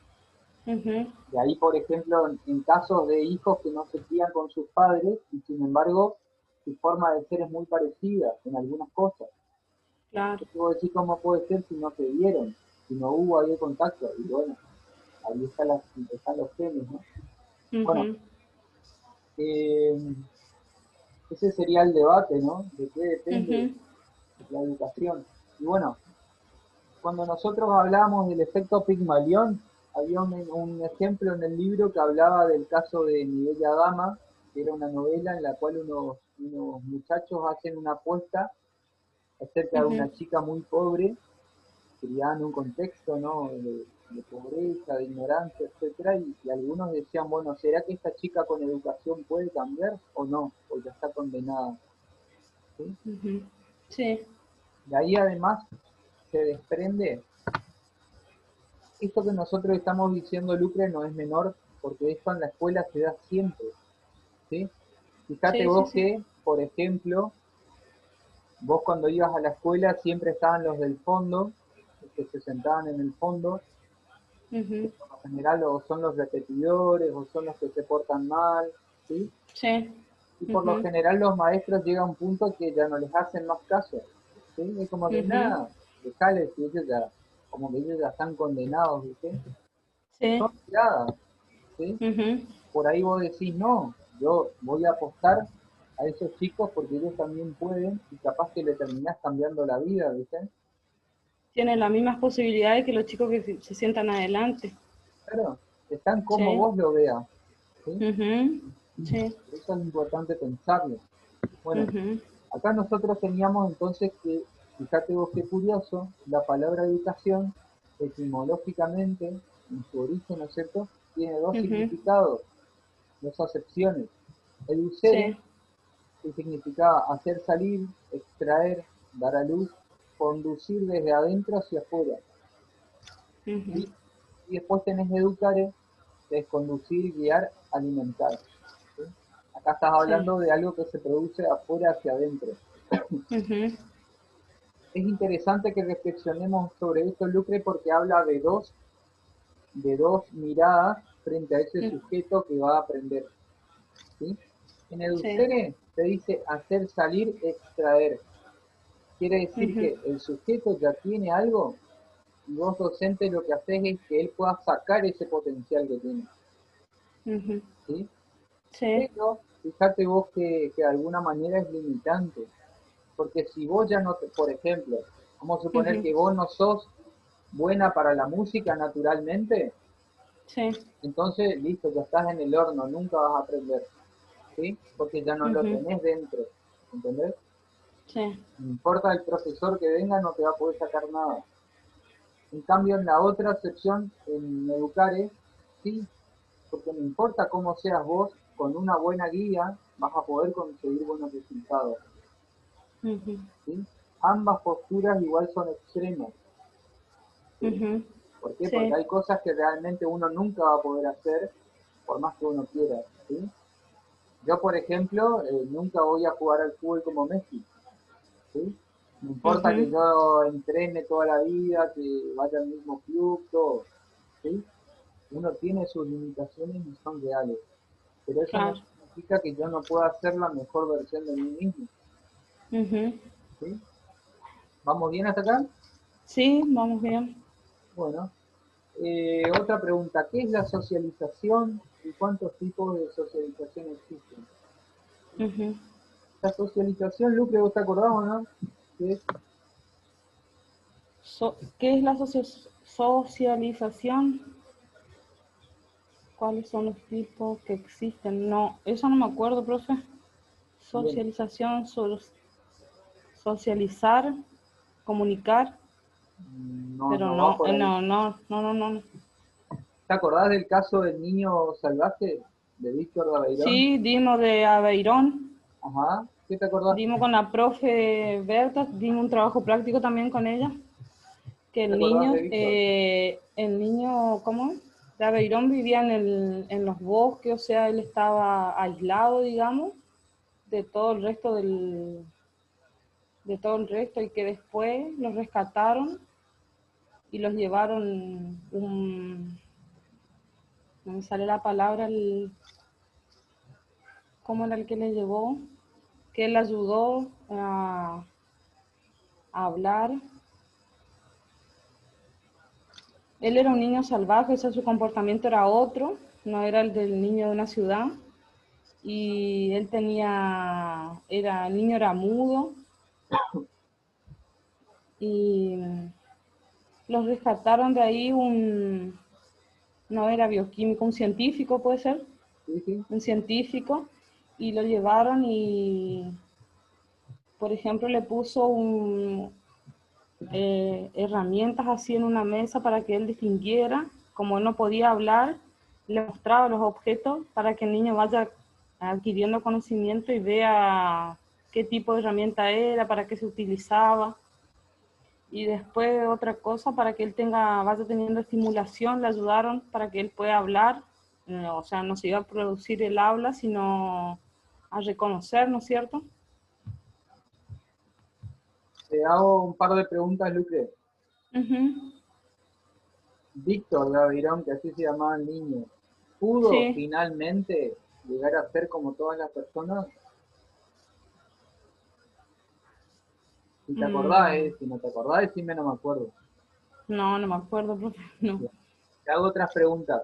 Speaker 2: Ujú.
Speaker 1: De ahí, por ejemplo, en casos de hijos que no se crían con sus padres y sin embargo su forma de ser es muy parecida en algunas cosas.
Speaker 2: Claro.
Speaker 1: Yo puedo decir cómo puede ser si no se dieron, si no hubo ahí contacto. Y bueno, ahí están los genes, ¿no? Bueno,
Speaker 2: Ujú.
Speaker 1: eh, ese sería el debate, ¿no? De qué depende
Speaker 2: Ujú.
Speaker 1: la educación. Y bueno, cuando nosotros hablábamos del efecto Pigmalión, había un ejemplo en el libro que hablaba del caso de Mi Bella Dama, que era una novela en la cual unos muchachos hacen una apuesta acerca de
Speaker 2: Ujú.
Speaker 1: una chica muy pobre, criada en un contexto, ¿no? de pobreza, de ignorancia, etcétera, y algunos decían, bueno, ¿será que esta chica con educación puede cambiar o no? O ya está condenada, ¿sí?
Speaker 2: Ujú. Sí,
Speaker 1: De ahí además se desprende esto que nosotros estamos diciendo, Lucre, no es menor, porque esto en la escuela se da siempre, ¿sí? Fíjate
Speaker 2: sí, sí,
Speaker 1: vos
Speaker 2: sí.
Speaker 1: que, por ejemplo, vos cuando ibas a la escuela siempre estaban los del fondo, los que se sentaban en el fondo, que
Speaker 2: Ujú.
Speaker 1: por lo general o son los repetidores o son los que se portan mal, ¿sí?
Speaker 2: Sí.
Speaker 1: Y por lo
Speaker 2: Ujú.
Speaker 1: general los maestros llegan a un punto que ya no les hacen más caso, ¿sí? Es como que
Speaker 2: Ujú.
Speaker 1: nada, dejales, y ellos ya, como que ellos ya están condenados, ¿viste?
Speaker 2: Sí.
Speaker 1: Son miradas, ¿sí?
Speaker 2: Ujú.
Speaker 1: Por ahí vos decís, no, yo voy a apostar a esos chicos porque ellos también pueden y capaz que le terminás cambiando la vida, ¿viste?
Speaker 2: Tienen las mismas posibilidades que los chicos que se sientan adelante.
Speaker 1: Claro, están como
Speaker 2: Sí.
Speaker 1: vos lo veas, ¿sí?
Speaker 2: Ujú. Sí.
Speaker 1: Por eso es importante pensarlo. Bueno,
Speaker 2: Ujú.
Speaker 1: acá nosotros teníamos entonces que, fíjate vos qué curioso, la palabra educación, etimológicamente, en su origen, ¿no es cierto?, tiene dos
Speaker 2: Ujú.
Speaker 1: significados, dos acepciones. Educere,
Speaker 2: Sí.
Speaker 1: que significaba hacer salir, extraer, dar a luz, conducir desde adentro hacia afuera,
Speaker 2: Ujú.
Speaker 1: ¿sí? Y después tenés educare, que es conducir, guiar, alimentar, ¿sí? Acá estás
Speaker 2: Sí.
Speaker 1: hablando de algo que se produce de afuera hacia adentro.
Speaker 2: Ujú.
Speaker 1: Es interesante que reflexionemos sobre esto, Lucre, porque habla de dos miradas frente a ese sujeto que va a aprender. ¿Sí? En
Speaker 2: sí,
Speaker 1: Educere se dice hacer salir, extraer. Quiere decir
Speaker 2: ujú,
Speaker 1: que el sujeto ya tiene algo y vos docente lo que haces es que él pueda sacar ese potencial que tiene.
Speaker 2: ujú,
Speaker 1: ¿Sí?
Speaker 2: sí,
Speaker 1: Pero fíjate vos que de alguna manera es limitante. Porque si vos ya no te, por ejemplo, vamos a suponer
Speaker 2: ujú,
Speaker 1: que vos no sos buena para la música naturalmente,
Speaker 2: sí,
Speaker 1: entonces listo, ya estás en el horno, nunca vas a aprender, ¿sí? Porque ya no lo
Speaker 2: ujú,
Speaker 1: tenés dentro, ¿entendés?
Speaker 2: sí,
Speaker 1: No importa el profesor que venga, no te va a poder sacar nada. En cambio, en la otra sección, en Educare, sí, porque no importa cómo seas vos, con una buena guía vas a poder conseguir buenos resultados,
Speaker 2: ujú,
Speaker 1: ¿sí? Ambas posturas igual son extremos, ¿sí?
Speaker 2: ujú,
Speaker 1: ¿Por qué? Porque
Speaker 2: sí,
Speaker 1: hay cosas que realmente uno nunca va a poder hacer por más que uno quiera, ¿sí? Yo, por ejemplo, nunca voy a jugar al fútbol como Messi, ¿sí? No importa que
Speaker 2: ujú,
Speaker 1: yo entrene toda la vida, que vaya al mismo club, todo, ¿sí? Uno tiene sus limitaciones y son reales, pero eso no
Speaker 2: claro,
Speaker 1: significa que yo no pueda ser la mejor versión de mí mismo,
Speaker 2: ujú.
Speaker 1: ¿sí? ¿Vamos bien hasta acá?
Speaker 2: Sí, vamos bien.
Speaker 1: Bueno, otra pregunta, ¿qué es la socialización y cuántos tipos de socialización existen?
Speaker 2: Ujú.
Speaker 1: La socialización, Lucre, ¿vos te acordás o no? ¿Qué es?
Speaker 2: ¿Qué es la socialización? ¿Cuáles son los tipos que existen? No, eso no me acuerdo, profe.
Speaker 1: Bien,
Speaker 2: Socialización, socializar, comunicar,
Speaker 1: no,
Speaker 2: pero
Speaker 1: no va
Speaker 2: no,
Speaker 1: por ahí.
Speaker 2: no.
Speaker 1: ¿Te acordás del caso del niño salvaje de Víctor Daveirón?
Speaker 2: Sí, dimos de Aveirón,
Speaker 1: Ajá, ¿qué te acordás?
Speaker 2: dimos con la profe Berta, dimos un trabajo práctico también con ella, que
Speaker 1: ¿Qué te acordás de Víctor?
Speaker 2: el niño, ¿cómo? De Aveirón vivía en los bosques, o sea, él estaba aislado, digamos, de todo el resto de todo el resto y que después los rescataron y los llevaron no me sale la palabra, ¿cómo era el que le llevó? Que él ayudó a hablar. Él era un niño salvaje, o sea, su comportamiento era otro, no era el del niño de una ciudad. Y él el niño era mudo y los rescataron de ahí no era bioquímico, un científico puede ser,
Speaker 1: Sí, sí.
Speaker 2: un científico, y lo llevaron y, por ejemplo, le puso herramientas así en una mesa para que él distinguiera, como él no podía hablar, le mostraba los objetos para que el niño vaya adquiriendo conocimiento y vea qué tipo de herramienta era, para qué se utilizaba. Y después otra cosa para que él vaya teniendo estimulación, le ayudaron para que él pueda hablar, o sea, no se iba a producir el habla, sino a reconocer, ¿no es cierto?
Speaker 1: Te hago un par de preguntas, Lucre.
Speaker 2: Ujú.
Speaker 1: Víctor Daveirón, que así se llamaba el niño, ¿pudo
Speaker 2: Sí.
Speaker 1: finalmente llegar a ser como todas las personas? Si te acordás,
Speaker 2: Mm,
Speaker 1: si no te acordás, decime, no me acuerdo.
Speaker 2: no, no me acuerdo, profe, no.
Speaker 1: Bien. Te hago otras preguntas.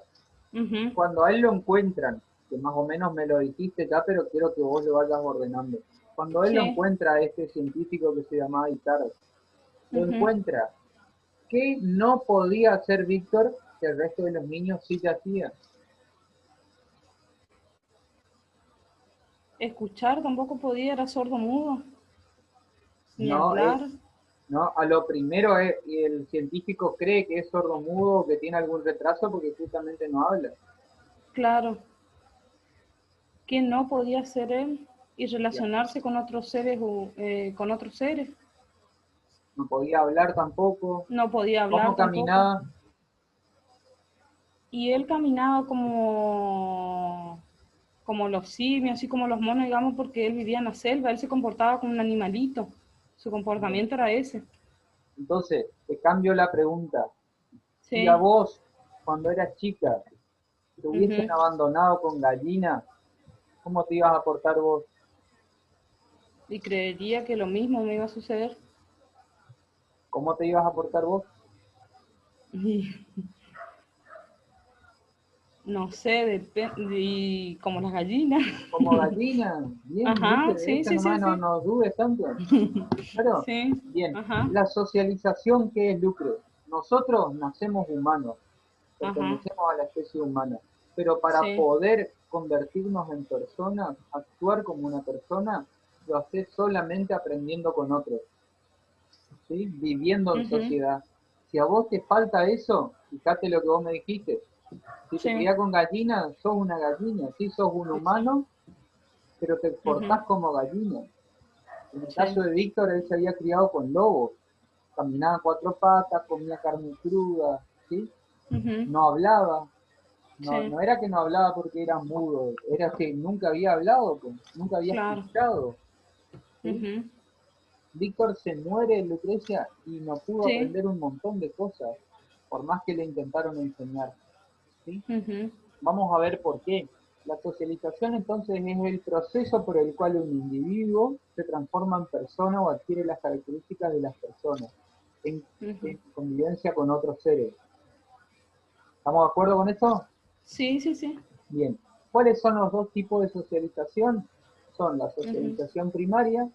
Speaker 2: Ujú.
Speaker 1: Cuando a él lo encuentran, que más o menos me lo dijiste ya, pero quiero que vos lo vayas ordenando. Cuando él lo
Speaker 2: Sí.
Speaker 1: encuentra, a este científico que se llamaba Itard, lo
Speaker 2: Ujú.
Speaker 1: encuentra. ¿Qué no podía hacer Víctor que el resto de los niños sí ya hacían?
Speaker 2: Escuchar tampoco podía, era sordo mudo, ni
Speaker 1: No,
Speaker 2: hablar.
Speaker 1: no, a lo primero es, y el científico cree que es sordomudo o que tiene algún retraso porque justamente no habla.
Speaker 2: Claro, que no podía hacer él y
Speaker 1: Ya.
Speaker 2: relacionarse con otros seres, con otros seres.
Speaker 1: No podía hablar tampoco.
Speaker 2: No podía
Speaker 1: ¿Cómo
Speaker 2: hablar tampoco.
Speaker 1: caminaba?
Speaker 2: Y él caminaba como los simios, así como los monos, digamos, porque él vivía en la selva, él se comportaba como un animalito. Su
Speaker 1: Bien.
Speaker 2: comportamiento era ese.
Speaker 1: Entonces, te cambio la pregunta. Si a
Speaker 2: Sí.
Speaker 1: vos, cuando eras chica, te hubiesen abandonado con gallina, ¿cómo te ibas a portar vos?
Speaker 2: Y creería que lo mismo me iba a suceder.
Speaker 1: ¿Cómo te ibas a portar vos?
Speaker 2: Y no sé, y como las gallinas.
Speaker 1: Como gallina, bien, ¿viste?
Speaker 2: Ajá,
Speaker 1: De
Speaker 2: sí,
Speaker 1: esta
Speaker 2: sí, sí,
Speaker 1: nomás no,
Speaker 2: sí.
Speaker 1: no dudes tanto. Claro,
Speaker 2: Sí,
Speaker 1: bien.
Speaker 2: ajá,
Speaker 1: La socialización, ¿qué es, Lucre? Nosotros nacemos humanos,
Speaker 2: ajá,
Speaker 1: pertenecemos a la especie humana, pero para
Speaker 2: sí,
Speaker 1: poder convertirnos en personas, actuar como una persona, lo haces solamente aprendiendo con otros, ¿sí? Viviendo en
Speaker 2: ujú,
Speaker 1: sociedad. Si a vos te falta eso, fíjate lo que vos me dijiste. Si te
Speaker 2: sí,
Speaker 1: criás con gallina, sos una gallina, sí, sos un humano, pero te
Speaker 2: ujú,
Speaker 1: portás como gallina. En el
Speaker 2: sí,
Speaker 1: caso de Víctor, él se había criado con lobos, caminaba a cuatro patas, comía carne cruda, ¿sí?
Speaker 2: ujú,
Speaker 1: No hablaba, no,
Speaker 2: sí,
Speaker 1: no era que no hablaba porque era mudo, era que nunca había hablado, pues, nunca había
Speaker 2: claro,
Speaker 1: escuchado, ¿sí?
Speaker 2: ujú,
Speaker 1: Víctor se muere, Lucrecia, y no pudo
Speaker 2: sí,
Speaker 1: aprender un montón de cosas, por más que le intentaron enseñar, ¿sí?
Speaker 2: ujú,
Speaker 1: Vamos a ver por qué. La socialización entonces es el proceso por el cual un individuo se transforma en persona o adquiere las características de las personas en,
Speaker 2: ujú.
Speaker 1: en convivencia con otros seres. ¿Estamos de acuerdo con esto?
Speaker 2: Sí, sí, sí,
Speaker 1: Bien. ¿Cuáles son los dos tipos de socialización? Son la
Speaker 2: ujú,
Speaker 1: socialización primaria.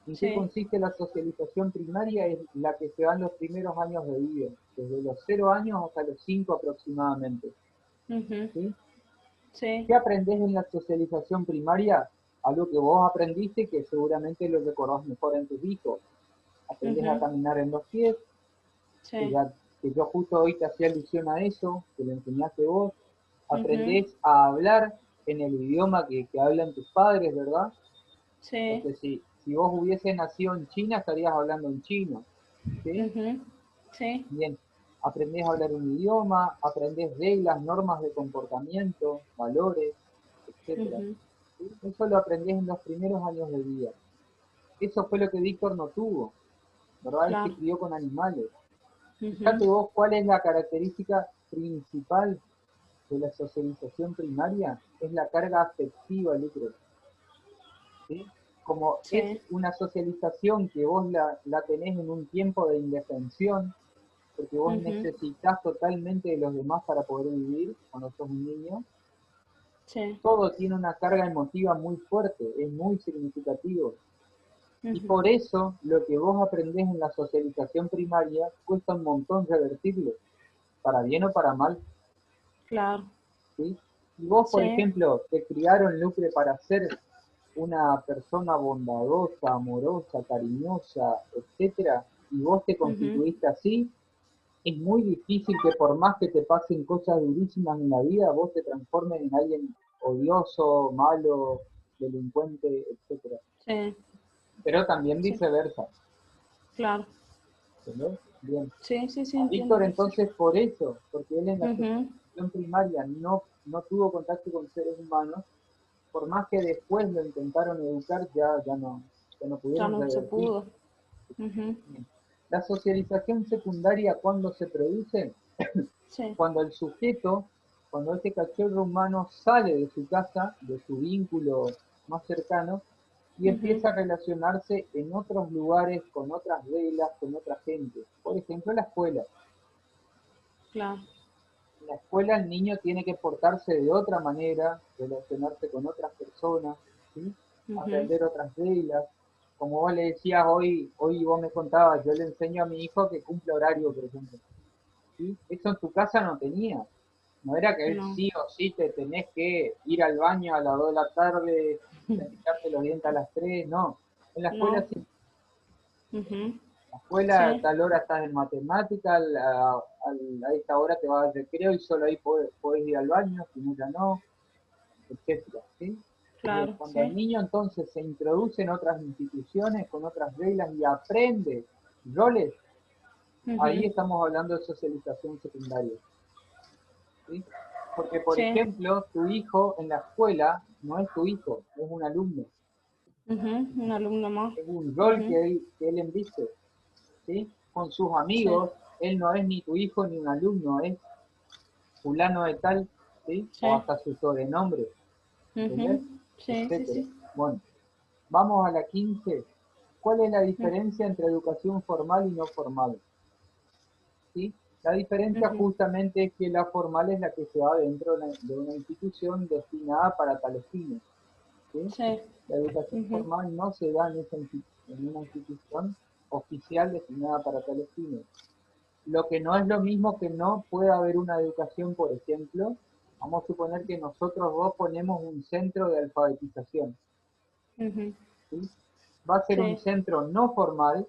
Speaker 1: ¿En qué
Speaker 2: sí,
Speaker 1: consiste la socialización primaria? Es la que se da en los primeros años de vida, desde los 0 años hasta los 5 aproximadamente.
Speaker 2: ujú,
Speaker 1: ¿Sí?
Speaker 2: sí,
Speaker 1: ¿Qué aprendés en la socialización primaria? Algo que vos aprendiste que seguramente lo recordás mejor en tus hijos. Aprendés a
Speaker 2: ujú,
Speaker 1: caminar en los pies, que,
Speaker 2: sí,
Speaker 1: ya, que yo justo hoy te hacía alusión a eso, que lo enseñaste vos.
Speaker 2: ujú,
Speaker 1: Aprendés a hablar en el idioma que hablan tus padres, ¿verdad?
Speaker 2: sí,
Speaker 1: Porque si vos hubieses nacido en China, estarías hablando en chino, ¿sí?
Speaker 2: ujú, sí,
Speaker 1: Bien, aprendés a hablar un idioma, aprendés reglas, normas de comportamiento, valores, etcétera.
Speaker 2: ujú,
Speaker 1: ¿Sí? Eso lo aprendés en los primeros años de vida. Eso fue lo que Víctor no tuvo, ¿verdad? Él se
Speaker 2: claro,
Speaker 1: crió con animales.
Speaker 2: ujú,
Speaker 1: Fíjate vos cuál es la característica principal de la socialización primaria, es la carga afectiva, Lucre, ¿sí? Como es
Speaker 2: sí,
Speaker 1: una socialización que vos la tenés en un tiempo de indefensión, porque vos
Speaker 2: ujú,
Speaker 1: necesitas totalmente de los demás para poder vivir cuando sos un niño,
Speaker 2: sí,
Speaker 1: todo tiene una carga emotiva muy fuerte, es muy significativo. Y
Speaker 2: ujú,
Speaker 1: por eso lo que vos aprendés en la socialización primaria cuesta un montón revertirlo, para bien o para mal,
Speaker 2: claro,
Speaker 1: ¿sí? Si vos, por
Speaker 2: sí,
Speaker 1: ejemplo, te criaron, Lucre, para ser una persona bondadosa, amorosa, cariñosa, etcétera, y vos te
Speaker 2: ujú,
Speaker 1: constituiste así, es muy difícil que por más que te pasen cosas durísimas en la vida, vos te transformes en alguien odioso, malo, delincuente, etcétera.
Speaker 2: sí,
Speaker 1: Pero también
Speaker 2: sí,
Speaker 1: viceversa,
Speaker 2: claro,
Speaker 1: ¿entendés? Bien.
Speaker 2: sí, sí, sí,
Speaker 1: A
Speaker 2: entiendo
Speaker 1: Víctor
Speaker 2: perfecto.
Speaker 1: entonces por eso, porque él en la
Speaker 2: Ujú,
Speaker 1: socialización primaria no tuvo contacto con seres humanos, por más que después lo intentaron educar, ya no
Speaker 2: ya
Speaker 1: pudieron
Speaker 2: no se
Speaker 1: revertir.
Speaker 2: pudo. Ujú,
Speaker 1: Bien. La socialización secundaria, ¿cuándo se produce?
Speaker 2: sí,
Speaker 1: Cuando el sujeto, cuando este cachorro humano sale de su casa, de su vínculo más cercano, y
Speaker 2: ujú,
Speaker 1: empieza a relacionarse en otros lugares, con otras reglas, con otra gente. Por ejemplo, la escuela.
Speaker 2: claro,
Speaker 1: En la escuela el niño tiene que portarse de otra manera, relacionarse con otras personas, ¿sí?
Speaker 2: ujú,
Speaker 1: Aprender otras reglas. Como vos le decías hoy vos me contabas, yo le enseño a mi hijo que cumple horario, por ejemplo. ¿Sí? Eso en tu casa no tenía. No era que él
Speaker 2: no,
Speaker 1: sí o sí te tenés que ir al baño a las 2 de la tarde, cepillarte los dientes a las 3, no. En la escuela
Speaker 2: no,
Speaker 1: sí.
Speaker 2: ujú,
Speaker 1: La escuela a
Speaker 2: sí,
Speaker 1: tal hora estás en matemática, a esta hora te vas al recreo y solo ahí podés ir al baño, si no ya no, etcétera, ¿sí? Bien,
Speaker 2: claro,
Speaker 1: cuando el
Speaker 2: sí,
Speaker 1: niño entonces se introduce en otras instituciones, con otras reglas y aprende roles, ahí
Speaker 2: ujú,
Speaker 1: estamos hablando de socialización secundaria, ¿sí? Porque, por
Speaker 2: sí,
Speaker 1: ejemplo, tu hijo en la escuela no es tu hijo, es un alumno,
Speaker 2: ujú, un alumno más.
Speaker 1: es un rol
Speaker 2: Ujú,
Speaker 1: que él enviste, ¿sí? Con sus
Speaker 2: sí,
Speaker 1: amigos, él no es ni tu hijo ni un alumno, es fulano de tal, ¿sí? O
Speaker 2: Sí.
Speaker 1: hasta su sobrenombre, ¿entendés?
Speaker 2: Ujú. Sí, sí,
Speaker 1: Etcétera.
Speaker 2: sí.
Speaker 1: Bueno, vamos a la 15. ¿Cuál es la
Speaker 2: Mm,
Speaker 1: diferencia entre educación formal y no formal? ¿Sí? La diferencia
Speaker 2: ujú.
Speaker 1: justamente es que la formal es la que se da dentro de una institución destinada para tales fines, ¿sí?
Speaker 2: Sí.
Speaker 1: La educación
Speaker 2: Ujú.
Speaker 1: formal no se da en una institución oficial destinada para tales fines. Lo que no es lo mismo que no pueda haber una educación, por ejemplo, vamos a suponer que nosotros dos ponemos un centro de alfabetización,
Speaker 2: Ujú.
Speaker 1: ¿sí? Va a ser un
Speaker 2: Sí.
Speaker 1: centro no formal,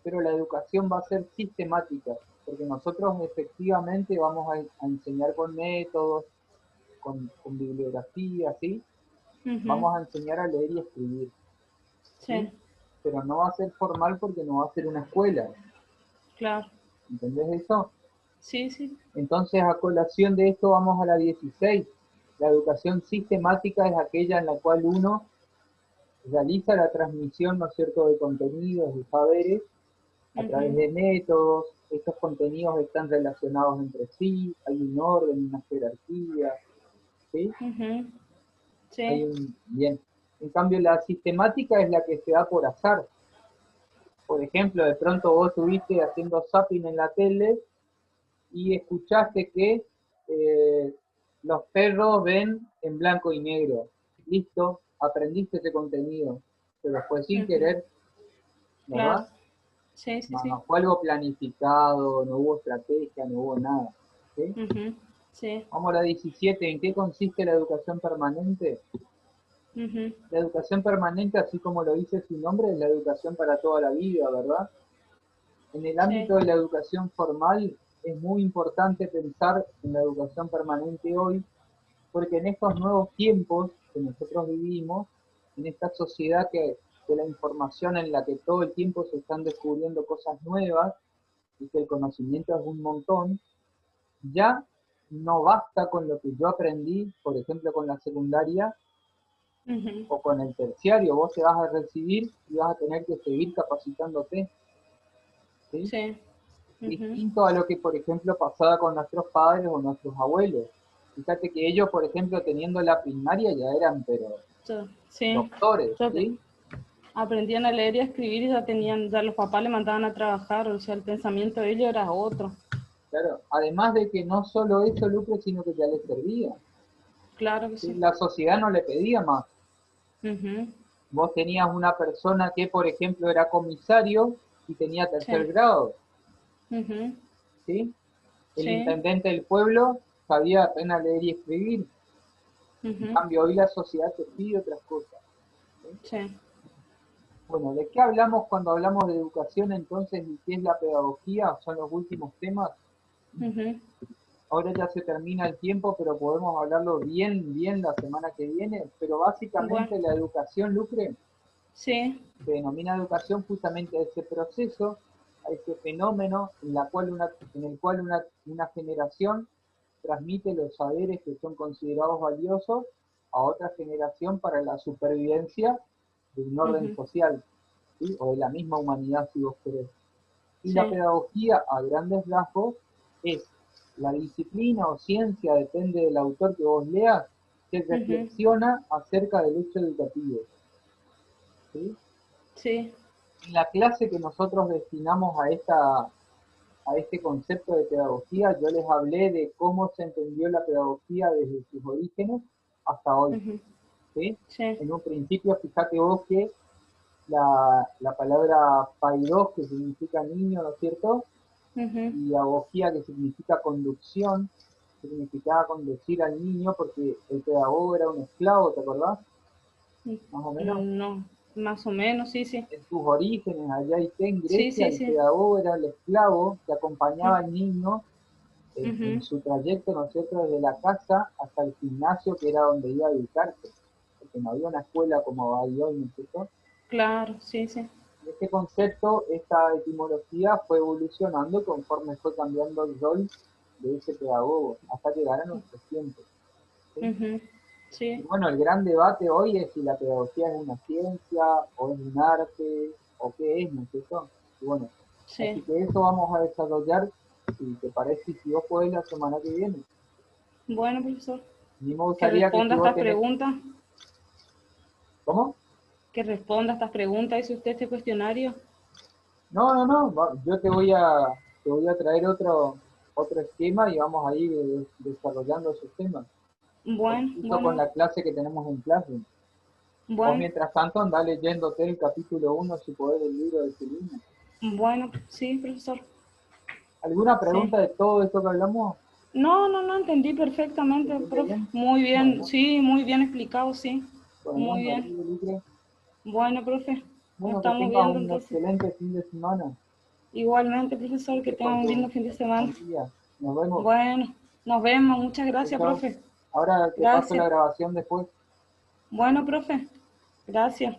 Speaker 1: pero la educación va a ser sistemática, porque nosotros efectivamente vamos a enseñar con métodos, con bibliografía, ¿sí?
Speaker 2: Ujú.
Speaker 1: Vamos a enseñar a leer y escribir, ¿sí?
Speaker 2: Sí.
Speaker 1: Pero no va a ser formal porque no va a ser una escuela,
Speaker 2: Claro.
Speaker 1: ¿entendés eso?
Speaker 2: Sí, sí.
Speaker 1: Entonces, a colación de esto vamos a la 16. La educación sistemática es aquella en la cual uno realiza la transmisión, ¿no es cierto?, de contenidos, de saberes, a través
Speaker 2: Ujú.
Speaker 1: de métodos. Estos contenidos están relacionados entre sí, hay un orden, una jerarquía, ¿sí?
Speaker 2: Ujú.
Speaker 1: Hay
Speaker 2: Sí.
Speaker 1: un, bien. En cambio, la sistemática es la que se da por azar. Por ejemplo, de pronto vos estuviste haciendo zapping en la tele y escuchaste que eh, los perros ven en blanco y negro. Listo, aprendiste ese contenido, pero fue sin
Speaker 2: Ujú.
Speaker 1: querer,
Speaker 2: Claro.
Speaker 1: ¿verdad?
Speaker 2: Sí, sí,
Speaker 1: No,
Speaker 2: sí.
Speaker 1: no fue algo planificado, no hubo estrategia, no hubo nada. ¿Sí?
Speaker 2: Ujú. Sí.
Speaker 1: Vamos a la 17. ¿En qué consiste la educación permanente?
Speaker 2: Ujú.
Speaker 1: La educación permanente, así como lo dice su nombre, es la educación para toda la vida, ¿verdad? En el
Speaker 2: Sí.
Speaker 1: ámbito de la educación formal es muy importante pensar en la educación permanente hoy, porque en estos nuevos tiempos que nosotros vivimos, en esta sociedad que de la información en la que todo el tiempo se están descubriendo cosas nuevas y que el conocimiento es un montón, ya no basta con lo que yo aprendí, por ejemplo, con la secundaria
Speaker 2: Ujú.
Speaker 1: o con el terciario. Vos te vas a recibir y vas a tener que seguir capacitándote, ¿sí?
Speaker 2: Sí. Ujú.
Speaker 1: Distinto a lo que, por ejemplo, pasaba con nuestros padres o nuestros abuelos. Fíjate que ellos, por ejemplo, teniendo la primaria ya eran, pero
Speaker 2: Sí.
Speaker 1: doctores,
Speaker 2: Ya
Speaker 1: ¿sí?
Speaker 2: aprendían a leer y a escribir y ya tenían, ya los papás le mandaban a trabajar, o sea, el pensamiento de ellos era otro.
Speaker 1: Claro, además de que no solo eso, Lucre, sino que ya les servía,
Speaker 2: Claro que
Speaker 1: ¿sí?
Speaker 2: sí.
Speaker 1: La sociedad no le pedía más.
Speaker 2: Ujú.
Speaker 1: Vos tenías una persona que, por ejemplo, era comisario y tenía tercer
Speaker 2: Sí.
Speaker 1: grado,
Speaker 2: Ujú.
Speaker 1: ¿sí? El
Speaker 2: Sí.
Speaker 1: intendente del pueblo sabía apenas leer y escribir. En
Speaker 2: Ujú.
Speaker 1: cambio, hoy la sociedad te pide otras cosas, ¿sí?
Speaker 2: Sí.
Speaker 1: Bueno, ¿de qué hablamos cuando hablamos de educación entonces y qué es la pedagogía? Son los últimos temas.
Speaker 2: Ujú.
Speaker 1: Ahora ya se termina el tiempo, pero podemos hablarlo bien, bien la semana que viene. Pero
Speaker 2: Bueno,
Speaker 1: básicamente la educación, Lucre,
Speaker 2: sí.
Speaker 1: se denomina educación justamente a ese proceso, a ese fenómeno en el cual una generación transmite los saberes que son considerados valiosos a otra generación para la supervivencia de un orden
Speaker 2: Ujú.
Speaker 1: social, ¿sí? O de la misma humanidad, si vos querés. Y la
Speaker 2: Sí.
Speaker 1: pedagogía, a grandes rasgos, es la disciplina o ciencia, depende del autor que vos leas, que
Speaker 2: Ujú.
Speaker 1: reflexiona acerca del hecho educativo, ¿sí?
Speaker 2: Sí.
Speaker 1: En la clase que nosotros destinamos a este concepto de pedagogía, yo les hablé de cómo se entendió la pedagogía desde sus orígenes hasta hoy,
Speaker 2: Ujú.
Speaker 1: ¿sí?
Speaker 2: Sí.
Speaker 1: En un principio, fíjate vos que la palabra paidos, que significa niño, ¿no es cierto?
Speaker 2: Ujú.
Speaker 1: Y agogía, que significa conducción, que significaba conducir al niño porque el pedagogo era un esclavo, ¿te acordás? Más o menos.
Speaker 2: No, más o menos, sí, sí.
Speaker 1: En sus orígenes, allá en
Speaker 2: Sí,
Speaker 1: Grecia,
Speaker 2: sí,
Speaker 1: el
Speaker 2: sí.
Speaker 1: pedagogo era el esclavo que acompañaba
Speaker 2: Mm.
Speaker 1: al niño en
Speaker 2: Ujú.
Speaker 1: su trayecto, ¿no es cierto?, desde la casa hasta el gimnasio, que era donde iba a educarse, porque no había una escuela como hay hoy, ¿no es cierto?
Speaker 2: Claro, sí, sí.
Speaker 1: Y este concepto, esta etimología fue evolucionando conforme fue cambiando el rol de ese pedagogo, hasta llegar a nuestros tiempos, ¿sí?
Speaker 2: Ujú.
Speaker 1: Y
Speaker 2: Sí,
Speaker 1: bueno, el gran debate hoy es si la pedagogía es una ciencia o es un arte o qué es, ¿no es cierto? Y bueno, así
Speaker 2: sí.
Speaker 1: que eso vamos a desarrollar, si te parece, y si vos podés la semana que viene.
Speaker 2: Bueno, profesor,
Speaker 1: A mí me
Speaker 2: que
Speaker 1: gustaría que
Speaker 2: responda
Speaker 1: si vos
Speaker 2: estas
Speaker 1: tenés...
Speaker 2: preguntas,
Speaker 1: ¿Cómo?
Speaker 2: que responda estas preguntas, dice usted, este cuestionario.
Speaker 1: No, no, no, yo te voy a traer otro esquema y vamos a ir desarrollando esos temas,
Speaker 2: Bueno,
Speaker 1: justo con
Speaker 2: bueno,
Speaker 1: la clase que tenemos en clase. Vos
Speaker 2: bueno,
Speaker 1: mientras tanto andá leyéndote el capítulo 1 si podés del libro de Celina.
Speaker 2: bueno, sí, profesor,
Speaker 1: ¿Alguna
Speaker 2: sí.
Speaker 1: pregunta de todo esto que hablamos?
Speaker 2: No, no, no, entendí perfectamente,
Speaker 1: ¿Entiende
Speaker 2: profe.
Speaker 1: bien?
Speaker 2: Muy bien,
Speaker 1: Bueno,
Speaker 2: sí, muy bien explicado, sí.
Speaker 1: bueno,
Speaker 2: Muy
Speaker 1: me
Speaker 2: bien.
Speaker 1: alegro, Lucre.
Speaker 2: Bueno, profe, nos
Speaker 1: Bueno, que
Speaker 2: estamos
Speaker 1: tengas
Speaker 2: viendo
Speaker 1: un
Speaker 2: entonces.
Speaker 1: excelente fin de semana.
Speaker 2: Igualmente, profesor, que
Speaker 1: Suerte
Speaker 2: tenga
Speaker 1: con
Speaker 2: un lindo
Speaker 1: tu
Speaker 2: fin de semana.
Speaker 1: día. Nos vemos.
Speaker 2: Bueno, nos vemos. Muchas
Speaker 1: Chao,
Speaker 2: gracias,
Speaker 1: chao.
Speaker 2: profe.
Speaker 1: Ahora te paso la
Speaker 2: Gracias.
Speaker 1: grabación después.
Speaker 2: Bueno, profe, gracias.